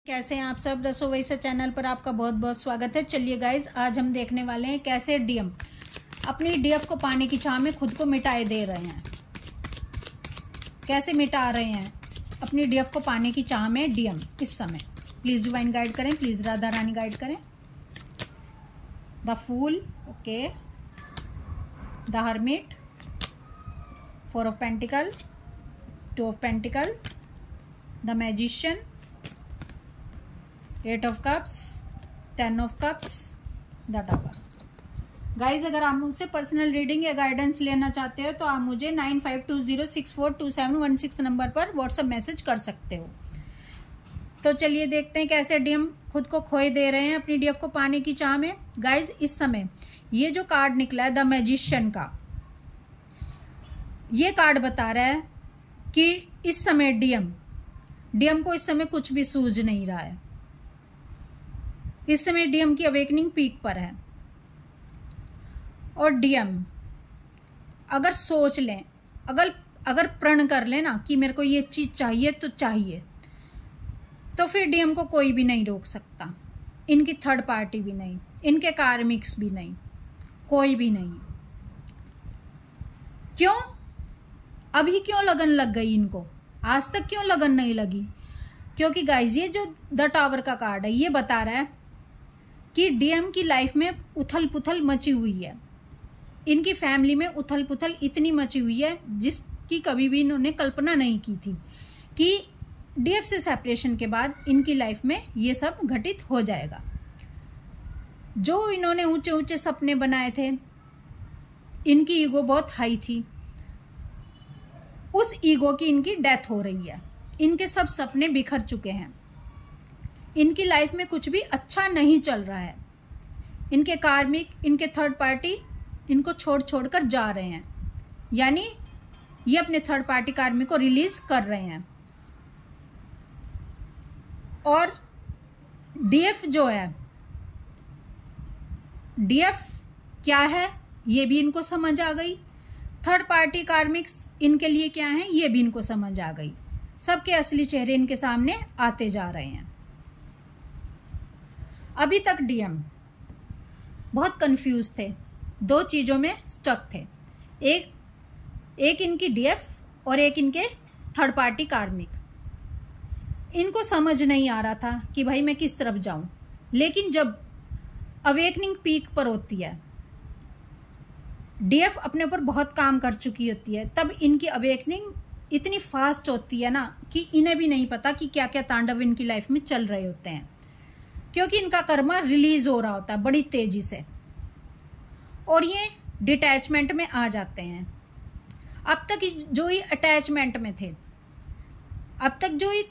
कैसे हैं आप सब। रसोई से चैनल पर आपका बहुत बहुत स्वागत है। चलिए गाइज, आज हम देखने वाले हैं कैसे डीएम अपनी डीएफ को पानी की चाह में खुद को मिटाए दे रहे हैं। कैसे मिटा रहे हैं अपनी डीएफ को पानी की चाह में डीएम इस समय। प्लीज़ डिवाइन गाइड करें, प्लीज़ राधा रानी गाइड करें। The fool, okay, the hermit, 4 of pentacle, 2 of pentacle, the magician, 8 of cups, 10 of cups, the tower. Guys, अगर आप मुझसे पर्सनल रीडिंग या गाइडेंस लेना चाहते हो तो आप मुझे 9520642716 नंबर पर व्हाट्सएप मैसेज कर सकते हो। तो चलिए देखते हैं कैसे डीएम खुद को खोए दे रहे हैं अपनी डीएफ को पाने की चाह में। गाइज, इस समय ये जो कार्ड निकला है द मैजिशियन का, ये कार्ड बता रहा है कि इस समय डीएम को इस समय कुछ भी सूझ नहीं रहा है। इस समय डीएम की अवेकनिंग पीक पर है और डीएम अगर सोच लें, अगर प्रण कर लें ना कि मेरे को ये चीज़ चाहिए तो चाहिए, तो फिर डीएम को कोई भी नहीं रोक सकता। इनकी थर्ड पार्टी भी नहीं, इनके कार्मिक्स भी नहीं, कोई भी नहीं। क्यों? अभी क्यों लगन लग गई इनको? आज तक क्यों लगन नहीं लगी? क्योंकि गाइज, ये जो द टावर का कार्ड है ये बता रहा है कि डीएम की लाइफ में उथल पुथल मची हुई है। इनकी फैमिली में उथल पुथल इतनी मची हुई है जिसकी कभी भी इन्होंने कल्पना नहीं की थी कि डीएफ से सेपरेशन के बाद इनकी लाइफ में ये सब घटित हो जाएगा। जो इन्होंने ऊंचे ऊंचे सपने बनाए थे, इनकी ईगो बहुत हाई थी, उस ईगो की इनकी डेथ हो रही है। इनके सब सपने बिखर चुके हैं। इनकी लाइफ में कुछ भी अच्छा नहीं चल रहा है। इनके कार्मिक, इनके थर्ड पार्टी इनको छोड़ कर जा रहे हैं, यानी ये अपने थर्ड पार्टी कार्मिक को रिलीज कर रहे हैं। और डीएफ जो है, डीएफ क्या है ये भी इनको समझ आ गई। थर्ड पार्टी कार्मिक्स इनके लिए क्या है ये भी इनको समझ आ गई। सबके असली चेहरे इनके सामने आते जा रहे हैं। अभी तक डीएम बहुत कंफ्यूज थे, दो चीज़ों में स्टक थे। एक इनकी डीएफ और एक इनके थर्ड पार्टी कार्मिक। इनको समझ नहीं आ रहा था कि भाई मैं किस तरफ जाऊं। लेकिन जब अवेकनिंग पीक पर होती है, डीएफ अपने ऊपर बहुत काम कर चुकी होती है, तब इनकी अवेकनिंग इतनी फास्ट होती है ना कि इन्हें भी नहीं पता कि क्या क्या तांडव इनकी लाइफ में चल रहे होते हैं, क्योंकि इनका कर्मा रिलीज हो रहा होता है बड़ी तेजी से और ये डिटैचमेंट में आ जाते हैं। अब तक जो ही अटैचमेंट में थे, अब तक जो ही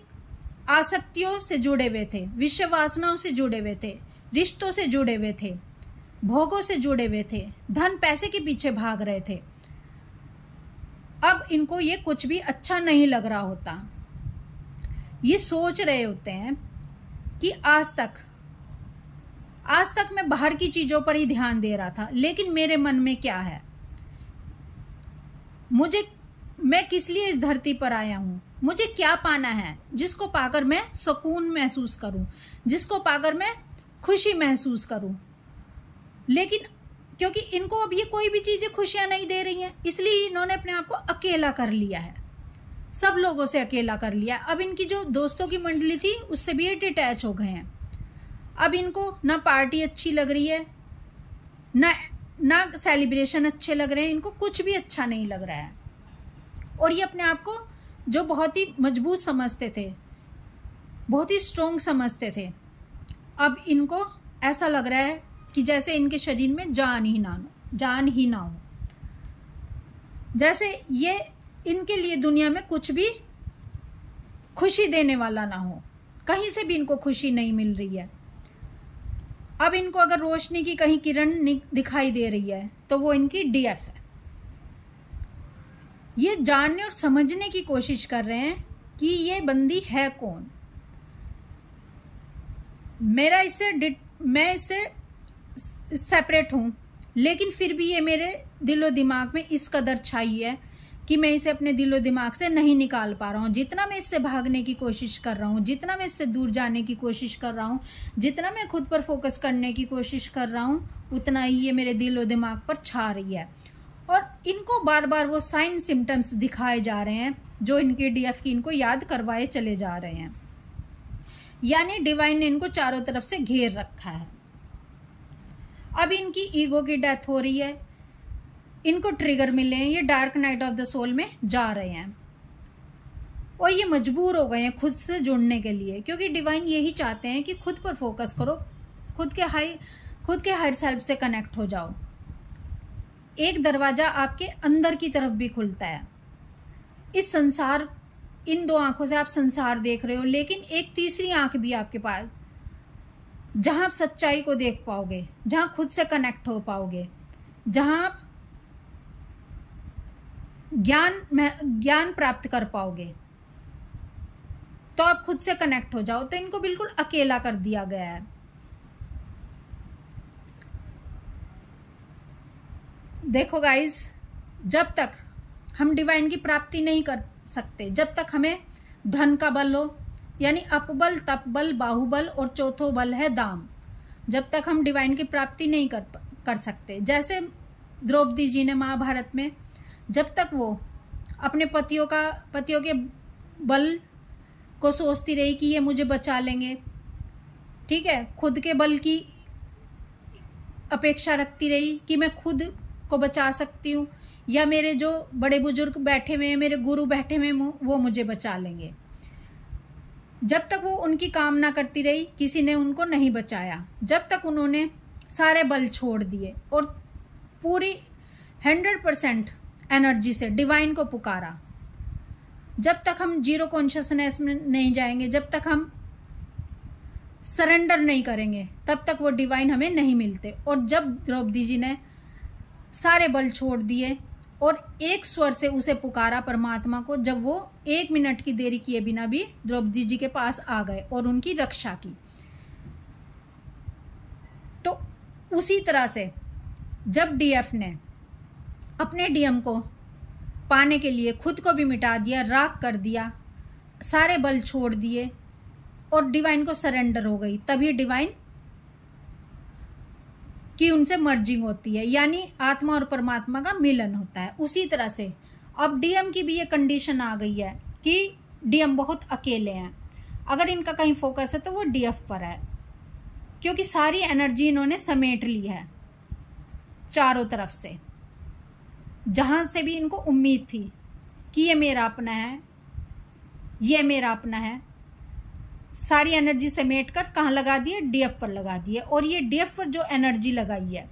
आसक्तियों से जुड़े हुए थे, विषय वासनाओं से जुड़े हुए थे, रिश्तों से जुड़े हुए थे, भोगों से जुड़े हुए थे, धन पैसे के पीछे भाग रहे थे, अब इनको ये कुछ भी अच्छा नहीं लग रहा होता। ये सोच रहे होते हैं कि आज तक मैं बाहर की चीजों पर ही ध्यान दे रहा था, लेकिन मेरे मन में क्या है, मैं किस लिए इस धरती पर आया हूं, मुझे क्या पाना है जिसको पाकर मैं सुकून महसूस करूं, जिसको पाकर मैं खुशी महसूस करूं। लेकिन क्योंकि इनको अब ये कोई भी चीजें खुशियां नहीं दे रही हैं, इसलिए इन्होंने अपने आप को अकेला कर लिया है, सब लोगों से अकेला कर लिया। अब इनकी जो दोस्तों की मंडली थी उससे भी ये डिटैच हो गए हैं। अब इनको ना पार्टी अच्छी लग रही है, ना सेलिब्रेशन अच्छे लग रहे हैं, इनको कुछ भी अच्छा नहीं लग रहा है। और ये अपने आप को जो बहुत ही मजबूत समझते थे, बहुत ही स्ट्रोंग समझते थे, अब इनको ऐसा लग रहा है कि जैसे इनके शरीर में जान ही ना हो, जैसे ये इनके लिए दुनिया में कुछ भी खुशी देने वाला ना हो, कहीं से भी इनको खुशी नहीं मिल रही है। अब इनको अगर रोशनी की कहीं किरण दिखाई दे रही है तो वो इनकी डीएफ है। ये जानने और समझने की कोशिश कर रहे हैं कि ये बंदी है कौन। मैं इससे सेपरेट हूं, लेकिन फिर भी ये मेरे दिलो दिमाग में इस कदर छाई है कि मैं इसे अपने दिलो दिमाग से नहीं निकाल पा रहा हूँ। जितना मैं इससे भागने की कोशिश कर रहा हूँ, जितना मैं इससे दूर जाने की कोशिश कर रहा हूँ, जितना मैं खुद पर फोकस करने की कोशिश कर रहा हूँ, उतना ही ये मेरे दिलो दिमाग पर छा रही है। और इनको बार बार वो साइन सिम्टम्स दिखाए जा रहे हैं जो इनके डीएफ की इनको याद करवाए चले जा रहे हैं। यानी डिवाइन ने इनको चारों तरफ से घेर रखा है। अब इनकी ईगो की डेथ हो रही है, इनको ट्रिगर मिले हैं, ये dark night of the soul में जा रहे हैं और ये मजबूर हो गए हैं खुद से जुड़ने के लिए, क्योंकि डिवाइन यही चाहते हैं कि खुद पर फोकस करो, खुद के हायर सेल्फ से कनेक्ट हो जाओ। एक दरवाजा आपके अंदर की तरफ भी खुलता है। इस संसार, इन दो आंखों से आप संसार देख रहे हो, लेकिन एक तीसरी आंख भी आपके पास, जहां आप सच्चाई को देख पाओगे, जहां खुद से कनेक्ट हो पाओगे, जहां आप ज्ञान प्राप्त कर पाओगे, तो आप खुद से कनेक्ट हो जाओ। तो इनको बिल्कुल अकेला कर दिया गया है। देखो गाइस, जब तक हम डिवाइन की प्राप्ति नहीं कर सकते, जब तक हमें धन का बल हो, यानी अपबल, तपबल, बाहुबल और चौथो बल है दाम, जब तक हम डिवाइन की प्राप्ति नहीं कर सकते। जैसे द्रौपदी जी ने महाभारत में, जब तक वो अपने पतियों के बल को सोचती रही कि ये मुझे बचा लेंगे, ठीक है, खुद के बल की अपेक्षा रखती रही कि मैं खुद को बचा सकती हूँ, या मेरे जो बड़े बुजुर्ग बैठे हुए हैं, मेरे गुरु बैठे हुए हैं, वो मुझे बचा लेंगे। जब तक वो उनकी कामना करती रही, किसी ने उनको नहीं बचाया। जब तक उन्होंने सारे बल छोड़ दिए और पूरी 100% एनर्जी से डिवाइन को पुकारा, जब तक हम जीरो कॉन्शियसनेस में नहीं जाएंगे, जब तक हम सरेंडर नहीं करेंगे, तब तक वो डिवाइन हमें नहीं मिलते। और जब द्रौपदी जी ने सारे बल छोड़ दिए और एक स्वर से उसे पुकारा परमात्मा को, जब वो 1 मिनट की देरी किए बिना भी द्रौपदी जी के पास आ गए और उनकी रक्षा की। तो उसी तरह से जब डीएफ ने अपने डीएम को पाने के लिए खुद को भी मिटा दिया, राख कर दिया, सारे बल छोड़ दिए और डिवाइन को सरेंडर हो गई, तभी डिवाइन की उनसे मर्जिंग होती है, यानी आत्मा और परमात्मा का मिलन होता है। उसी तरह से अब डीएम की भी ये कंडीशन आ गई है कि डीएम बहुत अकेले हैं। अगर इनका कहीं फोकस है तो वो डीएफ पर है, क्योंकि सारी एनर्जी इन्होंने समेट ली है चारों तरफ से। जहां से भी इनको उम्मीद थी कि ये मेरा अपना है, ये मेरा अपना है, सारी एनर्जी समेट कर कहाँ लगा दिए? डीएफ पर लगा दिए। और ये डीएफ पर जो एनर्जी लगाई है,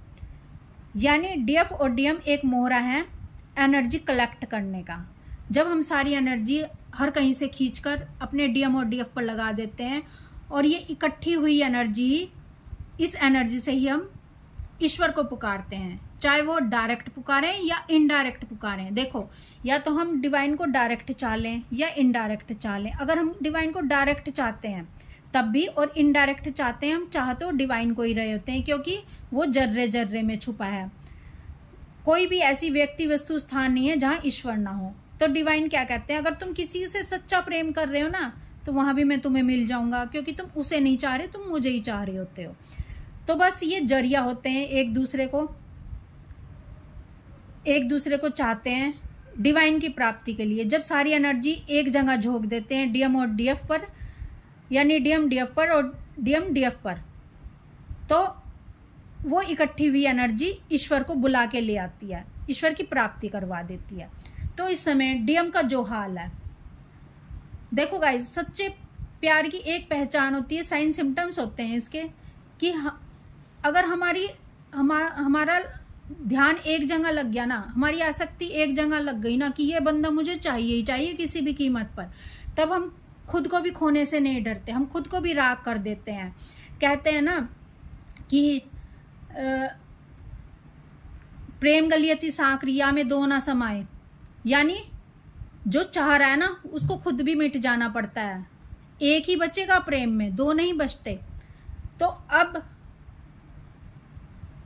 यानी डीएफ और डीएम एक मोहरा है एनर्जी कलेक्ट करने का। जब हम सारी एनर्जी हर कहीं से खींचकर अपने डीएम और डीएफ पर लगा देते हैं, और ये इकट्ठी हुई एनर्जी, इस एनर्जी से ही हम ईश्वर को पुकारते हैं, चाहे वो डायरेक्ट पुकारें या इनडायरेक्ट पुकारें। देखो, या तो हम डिवाइन को डायरेक्ट चाह लें या इनडायरेक्ट चाह लें। अगर हम डिवाइन को डायरेक्ट चाहते हैं तब भी, और इनडायरेक्ट चाहते हैं, हम चाह तो डिवाइन को ही रहे होते हैं, क्योंकि वो जर्रे जर्रे में छुपा है। कोई भी ऐसी व्यक्ति, वस्तु, स्थान नहीं है जहाँ ईश्वर ना हो। तो डिवाइन क्या कहते हैं? अगर तुम किसी से सच्चा प्रेम कर रहे हो ना, तो वहां भी मैं तुम्हें मिल जाऊंगा, क्योंकि तुम उसे नहीं चाह रहे, तुम मुझे ही चाह रहे होते हो। तो बस ये जरिया होते हैं, एक दूसरे को चाहते हैं डिवाइन की प्राप्ति के लिए। जब सारी एनर्जी एक जगह झोंक देते हैं डीएम और डीएफ पर, यानी डीएम डीएफ पर और डीएम डीएफ पर, तो वो इकट्ठी हुई एनर्जी ईश्वर को बुला के ले आती है, ईश्वर की प्राप्ति करवा देती है। तो इस समय डीएम का जो हाल है, देखो गाइस, सच्चे प्यार की एक पहचान होती है, साइन सिम्टम्स होते हैं इसके, कि अगर हमारा ध्यान एक जगह लग गया ना, हमारी आसक्ति एक जगह लग गई ना कि ये बंदा मुझे चाहिए ही चाहिए किसी भी कीमत पर, तब हम खुद को भी खोने से नहीं डरते, हम खुद को भी राख कर देते हैं। कहते हैं ना कि प्रेम गलियती सांकरिया में दो ना समाए, यानी जो चाह रहा है ना उसको खुद भी मिट जाना पड़ता है। एक ही बचेगा प्रेम में, दो नहीं बचते। तो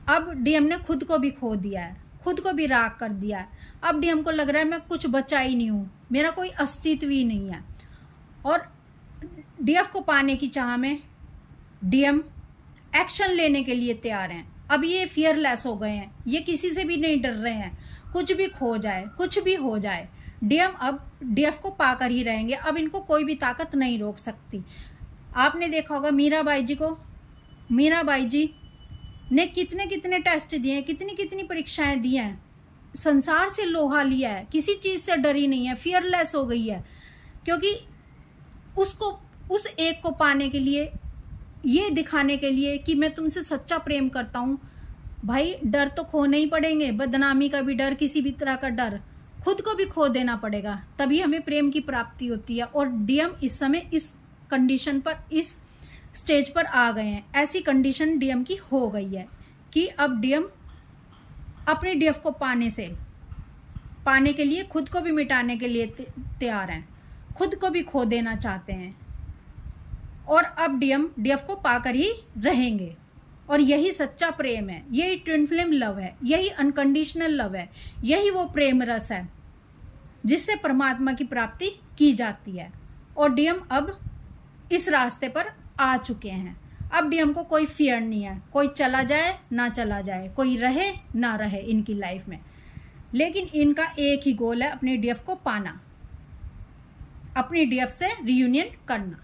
अब डीएम ने खुद को भी खो दिया है, खुद को भी राख कर दिया है। अब डीएम को लग रहा है मैं कुछ बचा ही नहीं हूँ, मेरा कोई अस्तित्व ही नहीं है। और डीएफ को पाने की चाह में डीएम एक्शन लेने के लिए तैयार हैं। अब ये फियरलेस हो गए हैं, ये किसी से भी नहीं डर रहे हैं, कुछ भी खो जाए, कुछ भी हो जाए, डीएम अब डीएफ को पाकर ही रहेंगे। अब इनको कोई भी ताकत नहीं रोक सकती। आपने देखा होगा मीराबाई जी को, मीराबाई जी ने कितने कितने टेस्ट दिए हैं, कितनी कितनी परीक्षाएं दी हैं, संसार से लोहा लिया है, किसी चीज़ से डरी नहीं है, फियरलेस हो गई है, क्योंकि उसको उस एक को पाने के लिए, ये दिखाने के लिए कि मैं तुमसे सच्चा प्रेम करता हूँ। भाई डर तो खोने ही पड़ेंगे, बदनामी का भी डर, किसी भी तरह का डर, खुद को भी खो देना पड़ेगा, तभी हमें प्रेम की प्राप्ति होती है। और डीएम इस समय इस कंडीशन पर, इस स्टेज पर आ गए हैं। ऐसी कंडीशन डीएम की हो गई है कि अब डीएम अपने डीएफ को पाने के लिए, खुद को भी मिटाने के लिए तैयार हैं, खुद को भी खो देना चाहते हैं। और अब डीएम डीएफ को पाकर ही रहेंगे। और यही सच्चा प्रेम है, यही ट्विन फ्लेम लव है, यही अनकंडीशनल लव है, यही वो प्रेम रस है जिससे परमात्मा की प्राप्ति की जाती है। और डीएम अब इस रास्ते पर आ चुके हैं। अब डीएम को कोई फियर नहीं है, कोई चला जाए ना चला जाए, कोई रहे ना रहे इनकी लाइफ में, लेकिन इनका एक ही गोल है, अपने डीएफ को पाना, अपनी डीएफ से रियूनियन करना।